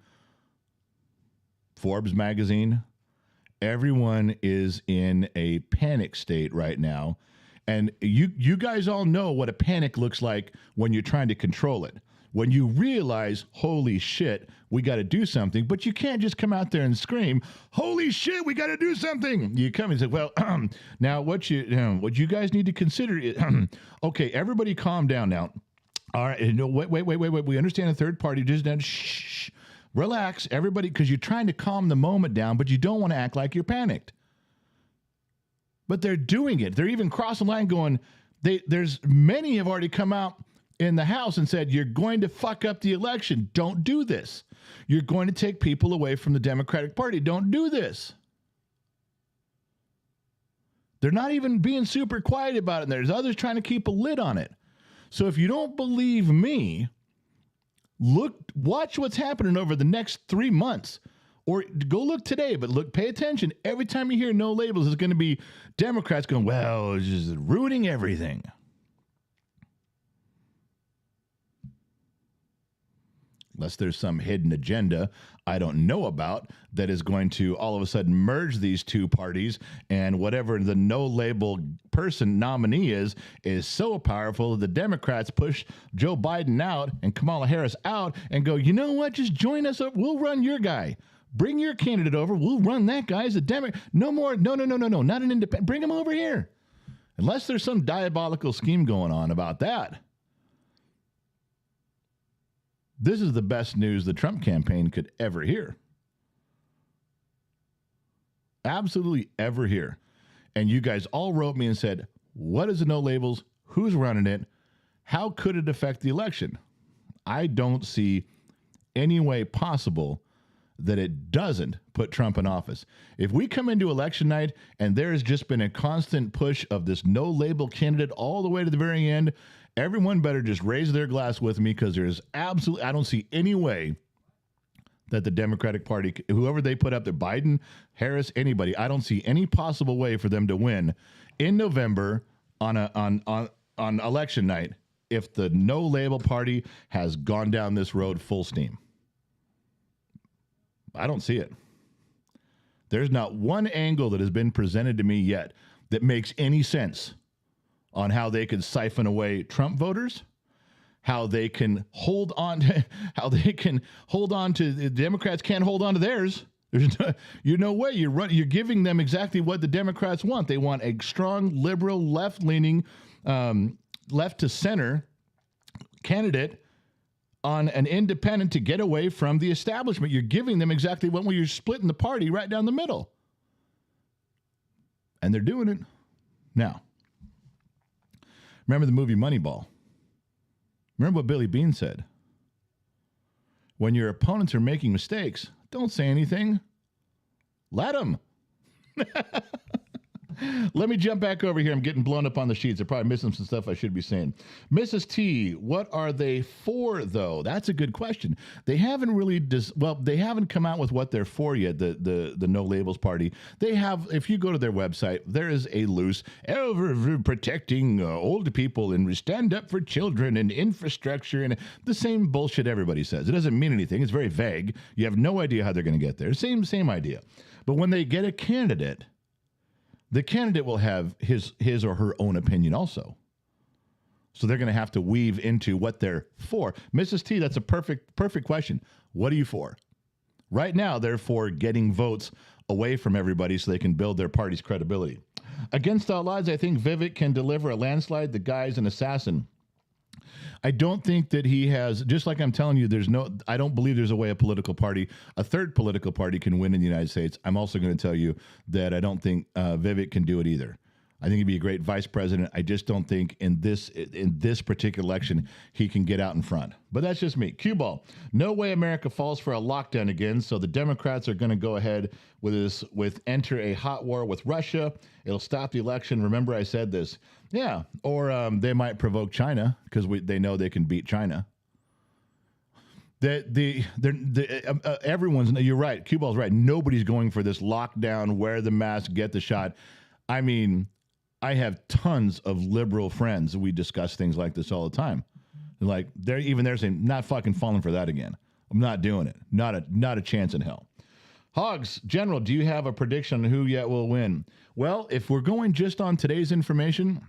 Forbes magazine. Everyone is in a panic state right now. And you guys all know what a panic looks like when you're trying to control it. When you realize, holy shit, we got to do something, but you can't just come out there and scream, holy shit, we got to do something. You come and say, well, now what you guys need to consider is, okay, everybody calm down now. All right, wait. We understand a third party. Just shh, relax, everybody, because you're trying to calm the moment down, but you don't want to act like you're panicked. But they're doing it. They're even crossing the line going, there's many have already come out in the House and said, you're going to fuck up the election. Don't do this. You're going to take people away from the Democratic Party. Don't do this. They're not even being super quiet about it. And there's others trying to keep a lid on it. So if you don't believe me, watch what's happening over the next 3 months. Or go look today, but pay attention. Every time you hear no labels, it's going to be Democrats going, well, it's just ruining everything. Unless there's some hidden agenda I don't know about that is going to all of a sudden merge these two parties, and whatever the no-label person nominee is so powerful that the Democrats push Joe Biden out and Kamala Harris out and go, you know what, just join us up. We'll run your guy. Bring your candidate over. We'll run that guy as a Democrat. No more. No, not an independent. Bring him over here. Unless there's some diabolical scheme going on about that. This is the best news the Trump campaign could ever hear. Absolutely ever hear. And you guys all wrote me and said, what is the no labels? Who's running it? How could it affect the election? I don't see any way possible that it doesn't put Trump in office. If we come into election night and there has just been a constant push of this no label candidate all the way to the very end, everyone better just raise their glass with me, because there's absolutely, I don't see any way that the Democratic Party, whoever they put up there, Biden, Harris, anybody, I don't see any possible way for them to win in November on election night if the no label party has gone down this road full steam. I don't see it. There's not one angle that has been presented to me yet that makes any sense on how they could siphon away Trump voters, how they can hold on to, the Democrats can't hold on to theirs. There's no way you're giving them exactly what the Democrats want. They want a strong, liberal, left-leaning, left to center candidate on an independent to get away from the establishment. You're giving them exactly what you're splitting the party right down the middle. And they're doing it. Now, remember the movie Moneyball? Remember what Billy Beane said? When your opponents are making mistakes, don't say anything. Let them. Let me jump back over here. I'm getting blown up on the sheets. I'm probably missing some stuff I should be saying. Mrs. T, what are they for, though? That's a good question. They haven't really, they haven't come out with what they're for yet, the No Labels Party. They have, if you go to their website, there is a loose, protecting old people and stand up for children and infrastructure and the same bullshit everybody says. It doesn't mean anything. It's very vague. You have no idea how they're going to get there. Same idea. But when they get a candidate, the candidate will have his or her own opinion also. So they're going to have to weave into what they're for. Mrs. T, that's a perfect question. What are you for? Right now, they're for getting votes away from everybody so they can build their party's credibility. Against all odds, I think Vivek can deliver a landslide. The guy's an assassin. I don't think that he has, just like I'm telling you, I don't believe there's a way a third political party can win in the United States. I'm also going to tell you that I don't think Vivek can do it either. I think he'd be a great vice president. I just don't think in this particular election he can get out in front. But that's just me. Cue ball. No way America falls for a lockdown again. So the Democrats are going to go ahead with enter a hot war with Russia. It'll stop the election. Remember I said this. Yeah. Or they might provoke China because they know they can beat China. Everyone's, you're right. Cue ball's right. Nobody's going for this lockdown, wear the mask, get the shot. I mean, I have tons of liberal friends. We discuss things like this all the time. Like they're saying, not fucking falling for that again. I'm not doing it. Not a chance in hell. Hogs, General, do you have a prediction on who yet will win? Well, if we're going just on today's information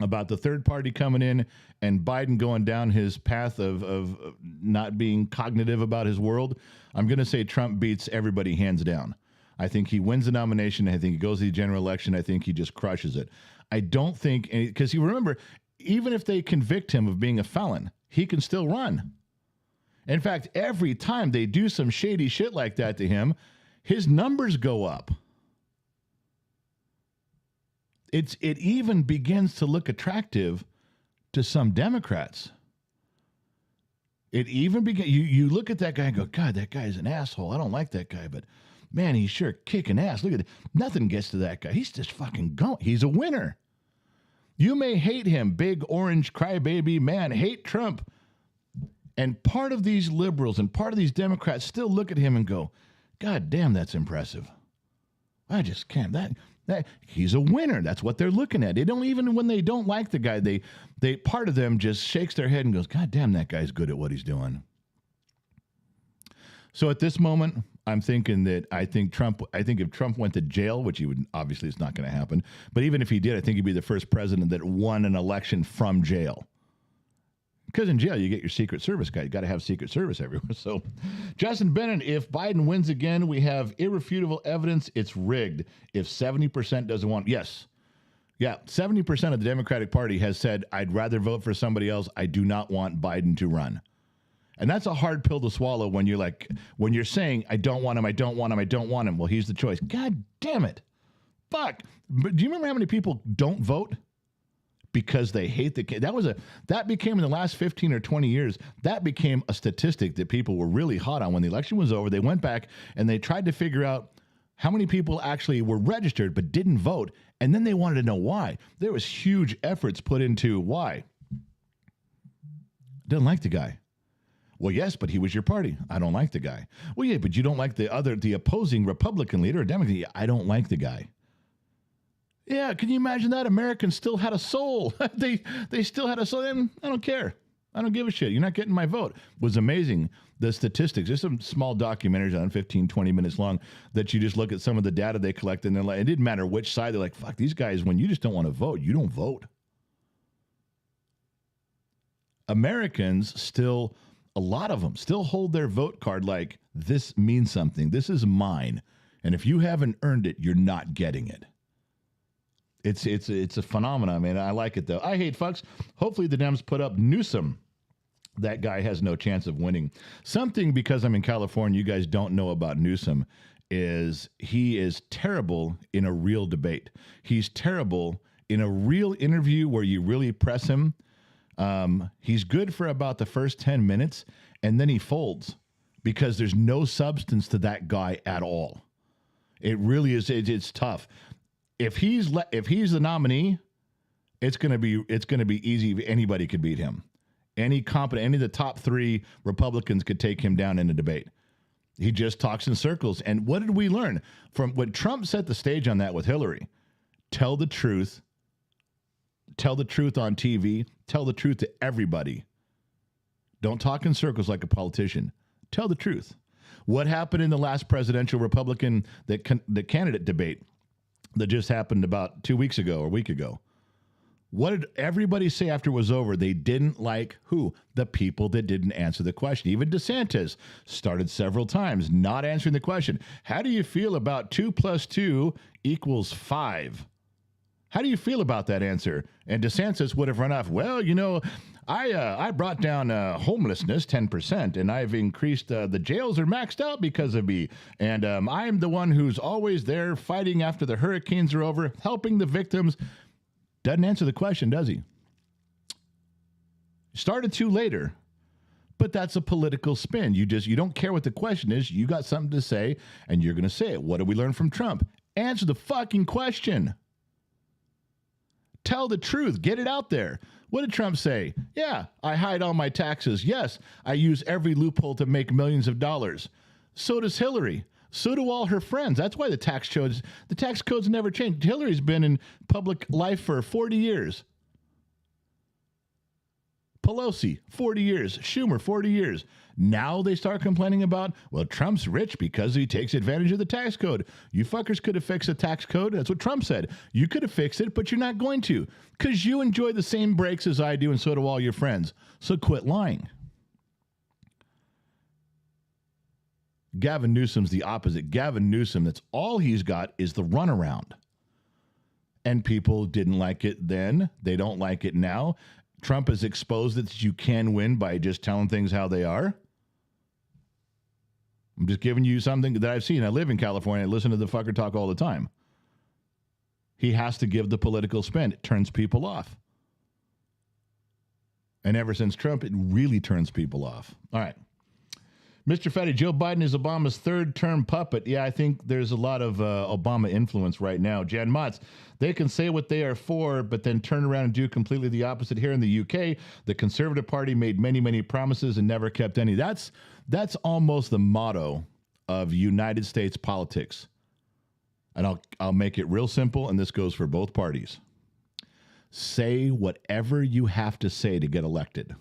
about the third party coming in and Biden going down his path of not being cognitive about his world, I'm going to say Trump beats everybody hands down. I think he wins the nomination. I think he goes to the general election. I think he just crushes it. I don't think, because you remember, even if they convict him of being a felon, he can still run. In fact, every time they do some shady shit like that to him, his numbers go up. It even begins to look attractive to some Democrats. It even begins, you look at that guy and go, God, that guy's an asshole. I don't like that guy, but man, he's sure kicking ass. Look at it. Nothing gets to that guy. He's just fucking going. He's a winner. You may hate him, big orange crybaby man, hate Trump. And part of these liberals and part of these Democrats still look at him and go, God damn, that's impressive. I just can't. That he's a winner. That's what they're looking at. They don't, even when they don't like the guy, they part of them just shakes their head and goes, God damn, that guy's good at what he's doing. So at this moment, I'm thinking that I think if Trump went to jail, which he would, obviously it's not going to happen, but even if he did, I think he'd be the first president that won an election from jail. Because in jail, you get your Secret Service guy. You got to have Secret Service everywhere. So, Justin Bennett, if Biden wins again, we have irrefutable evidence it's rigged. If 70% doesn't want, yes. Yeah, 70% of the Democratic Party has said, I'd rather vote for somebody else. I do not want Biden to run. And that's a hard pill to swallow when you're saying, I don't want him, I don't want him, I don't want him. Well, he's the choice. God damn it. Fuck. But do you remember how many people don't vote because they hate the kid? That became, in the last 15 or 20 years, that became a statistic that people were really hot on. When the election was over, they went back and they tried to figure out how many people actually were registered but didn't vote. And then they wanted to know why. There was huge efforts put into why. Didn't like the guy. Well, yes, but he was your party. I don't like the guy. Well, yeah, but you don't like the opposing Republican leader or Democrat. Yeah, I don't like the guy. Yeah, can you imagine that? Americans still had a soul. they still had a soul. And I don't care. I don't give a shit. You're not getting my vote. It was amazing. The statistics, there's some small documentaries on 15, 20 minutes long that you just look at some of the data they collect and they're like, it didn't matter which side. They're like, fuck, these guys, when you just don't want to vote, you don't vote. Americans still, a lot of them still hold their vote card like, this means something. This is mine. And if you haven't earned it, you're not getting it. It's a phenomenon, man. I like it, though. I hate fucks. Hopefully the Dems put up Newsom. That guy has no chance of winning. Something, because I'm in California, you guys don't know about Newsom, is he is terrible in a real debate. He's terrible in a real interview where you really press him. He's good for about the first 10 minutes, and then he folds because there's no substance to that guy at all. It really is. It's tough. If he's the nominee, it's gonna be easy. Anybody could beat him. Any of the top 3 Republicans could take him down in a debate. He just talks in circles. And what did we learn from when Trump set the stage on that with Hillary? Tell the truth. Tell the truth on TV. Tell the truth to everybody. Don't talk in circles like a politician. Tell the truth. What happened in the last presidential Republican the candidate debate that just happened about 2 weeks ago or a week ago? What did everybody say after it was over? They didn't like who? The people that didn't answer the question. Even DeSantis started several times not answering the question. How do you feel about 2 + 2 = 5? How do you feel about that answer? And DeSantis would have run off, well, I brought down homelessness 10%, and I've increased the jails are maxed out because of me. And I'm the one who's always there fighting after the hurricanes are over, helping the victims. Doesn't answer the question, does he? Started to later, but that's a political spin. You don't care what the question is. You got something to say, and you're going to say it. What did we learn from Trump? Answer the fucking question. Tell the truth. Get it out there. What did Trump say? Yeah, I hide all my taxes. Yes, I use every loophole to make millions of dollars. So does Hillary. So do all her friends. That's why the tax codes never changed. Hillary's been in public life for 40 years. Pelosi, 40 years. Schumer, 40 years. Now they start complaining about, well, Trump's rich because he takes advantage of the tax code. You fuckers could have fixed the tax code. That's what Trump said. You could have fixed it, but you're not going to because you enjoy the same breaks as I do, and so do all your friends. So quit lying. Gavin Newsom's the opposite. Gavin Newsom, that's all he's got is the runaround. And people didn't like it then. They don't like it now. Trump has exposed that you can win by just telling things how they are. I'm just giving you something that I've seen. I live in California. I listen to the fucker talk all the time. He has to give the political spin. It turns people off. And ever since Trump, it really turns people off. All right. Mr. Fetty, Joe Biden is Obama's third-term puppet. Yeah, I think there's a lot of Obama influence right now. Jan Motz, they can say what they are for, but then turn around and do completely the opposite. Here in the UK, the Conservative Party made many, many promises and never kept any. That's almost the motto of United States politics. And I'll make it real simple, and this goes for both parties. Say whatever you have to say to get elected.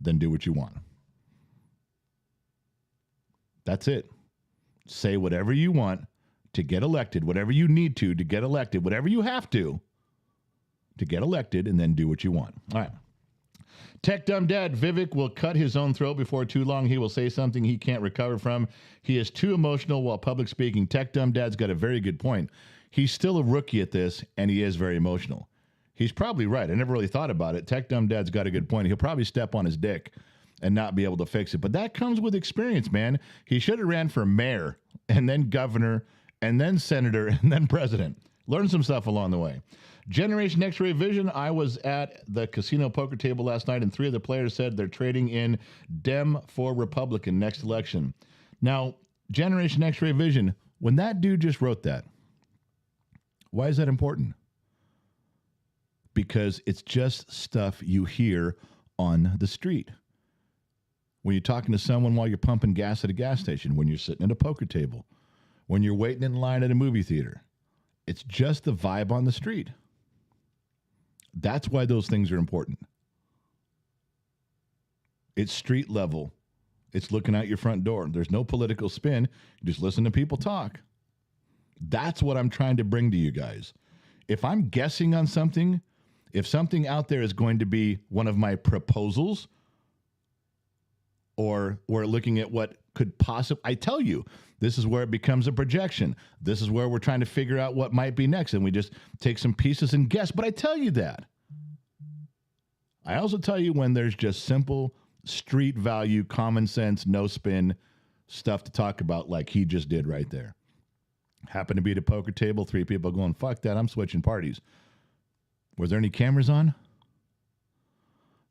Then do what you want. That's it. Say whatever you want to get elected, whatever you need to get elected, whatever you have to get elected, and then do what you want. All right. Tech Dumb Dad, Vivek will cut his own throat before too long. He will say something he can't recover from. He is too emotional while public speaking. Tech Dumb Dad's got a very good point. He's still a rookie at this, and he is very emotional. He's probably right. I never really thought about it. Tech Dumb Dad's got a good point. He'll probably step on his dick and not be able to fix it. But that comes with experience, man. He should have ran for mayor and then governor and then senator and then president. Learn some stuff along the way. Generation X-Ray Vision. I was at the casino poker table last night, and 3 of the players said they're trading in Dem for Republican next election. Now, Generation X-Ray Vision, when that dude just wrote that, why is that important? Because it's just stuff you hear on the street. when you're talking to someone while you're pumping gas at a gas station, when you're sitting at a poker table, when you're waiting in line at a movie theater. It's just the vibe on the street. That's why those things are important. It's street level. It's looking out your front door. There's no political spin. You just listen to people talk. That's what I'm trying to bring to you guys. If I'm guessing on something, if something out there is going to be one of my proposals, or we're looking at what could possibly, I tell you, this is where it becomes a projection. This is where we're trying to figure out what might be next, and we just take some pieces and guess. But I tell you that. I also tell you when there's just simple street value, common sense, no spin stuff to talk about like he just did right there. Happened to be at a poker table, 3 people going, fuck that, I'm switching parties. Was there any cameras on?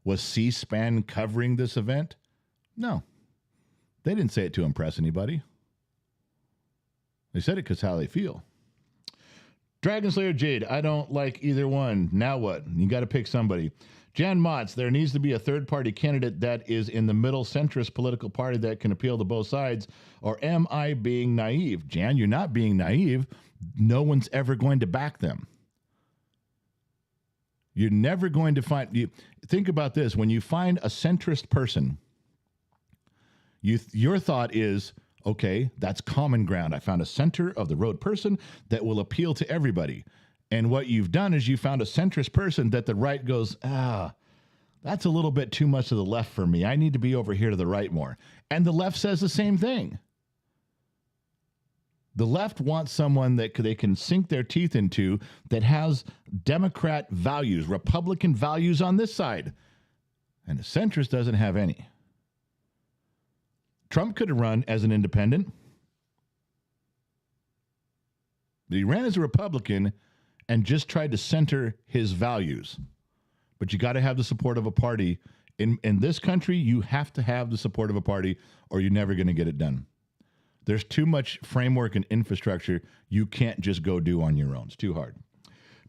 Was C-SPAN covering this event? No. They didn't say it to impress anybody. They said it because how they feel. Dragon Slayer Jade, I don't like either one. Now what? You got to pick somebody. Jan Motz, there needs to be a third-party candidate that is in the middle centrist political party that can appeal to both sides. Or am I being naive? Jan, you're not being naive. No one's ever going to back them. You're never going to find... think about this. When you find a centrist person, your thought is, okay, that's common ground. I found a center-of-the-road person that will appeal to everybody. And what you've done is you found a centrist person that the right goes, that's a little bit too much to the left for me. I need to be over here to the right more. And the left says the same thing. The left wants someone that they can sink their teeth into that has Democrat values, Republican values on this side. And the centrist doesn't have any. Trump could have run as an independent. But he ran as a Republican and just tried to center his values. But you got to have the support of a party. In this country, you have to have the support of a party or you're never going to get it done. There's too much framework and infrastructure you can't just go do on your own. It's too hard.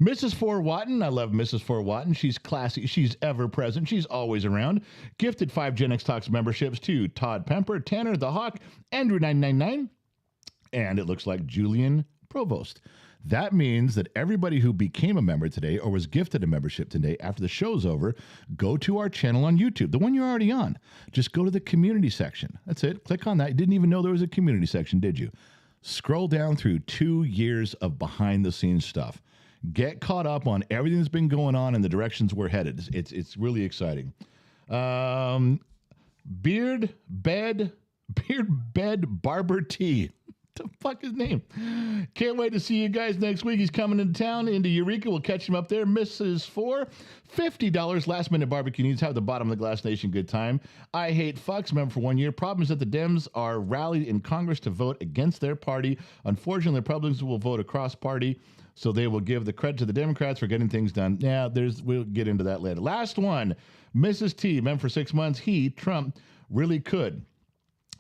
Mrs. Four Watton, I love Mrs. Four Watton. She's classy. She's ever present. She's always around. Gifted 5 Gen X Talks memberships to Todd Pemper, Tanner the Hawk, Andrew 999, and it looks like Julian Provost. That means that everybody who became a member today or was gifted a membership today after the show's over, go to our channel on YouTube, the one you're already on. Just go to the community section. That's it. Click on that. You didn't even know there was a community section, did you? Scroll down through 2 years of behind-the-scenes stuff. Get caught up on everything that's been going on and the directions we're headed. It's really exciting. Beard Bed Barber T. The fuck his name? Can't wait to see you guys next week. He's coming into town, into Eureka. We'll catch him up there. Mrs. 4, $50 last minute barbecue needs. Have the bottom of the glass nation good time. I hate fucks. Member for 1 year. Problem is that the Dems are rallied in Congress to vote against their party. Unfortunately, the Republicans will vote across party, so they will give the credit to the Democrats for getting things done. Yeah, we'll get into that later. Last one, Mrs. T, member for 6 months. Trump, really could.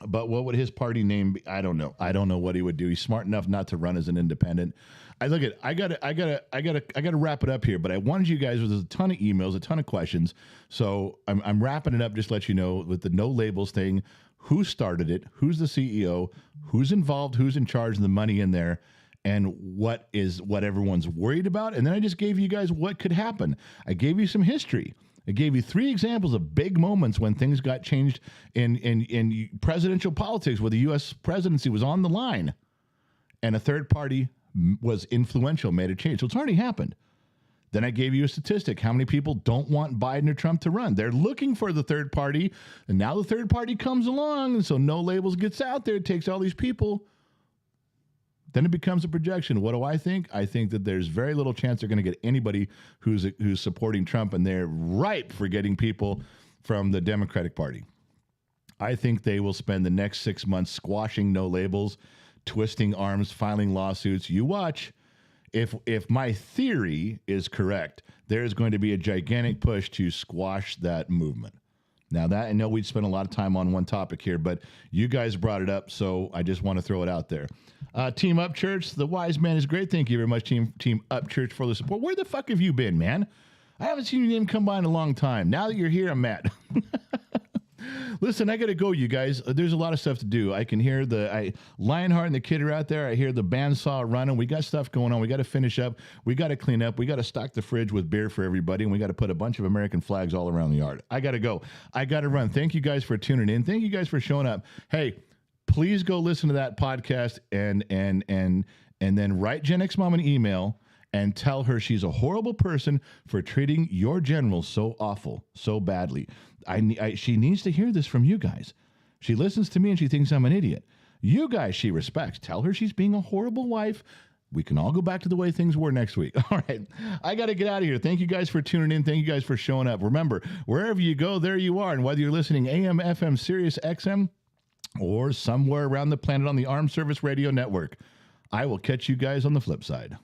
But what would his party name be? I don't know. I don't know what he would do. He's smart enough not to run as an independent. I gotta wrap it up here. But I wanted you guys. There's a ton of emails, a ton of questions. So I'm wrapping it up. Just to let you know with the no labels thing. Who started it? Who's the CEO? Who's involved? Who's in charge of the money in there? And what everyone's worried about? And then I just gave you guys what could happen. I gave you some history. I gave you 3 examples of big moments when things got changed in presidential politics where the U.S. presidency was on the line and a third party was influential, made a change. So it's already happened. Then I gave you a statistic. How many people don't want Biden or Trump to run? They're looking for the third party, and now the third party comes along, and so no labels gets out there. It takes all these people. Then it becomes a projection. What do I think? I think that there's very little chance they're going to get anybody who's supporting Trump, and they're ripe for getting people from the Democratic Party. I think they will spend the next 6 months squashing no labels, twisting arms, filing lawsuits. You watch. If my theory is correct, there's going to be a gigantic push to squash that movement. Now, that I know we'd spend a lot of time on one topic here, but you guys brought it up, so I just want to throw it out there. Team Up Church, the wise man is great. Thank you very much, Team Up Church, for the support. Where the fuck have you been, man? I haven't seen your name come by in a long time. Now that you're here, I'm mad. Listen, I got to go, you guys. There's a lot of stuff to do. I can hear Lionheart and the kid are out there. I hear the bandsaw running. We got stuff going on. We got to finish up. We got to clean up. We got to stock the fridge with beer for everybody. And we got to put a bunch of American flags all around the yard. I got to go. I got to run. Thank you guys for tuning in. Thank you guys for showing up. Hey, please go listen to that podcast and then write Gen X Mom an email and tell her she's a horrible person for treating your general so awful, so badly. She needs to hear this from you guys. She listens to me and she thinks I'm an idiot. You guys she respects. Tell her she's being a horrible wife. We can all go back to the way things were next week. All right. I got to get out of here. Thank you guys for tuning in. Thank you guys for showing up. Remember, wherever you go, there you are. And whether you're listening AM, FM, Sirius XM, or somewhere around the planet on the Armed Service Radio Network, I will catch you guys on the flip side.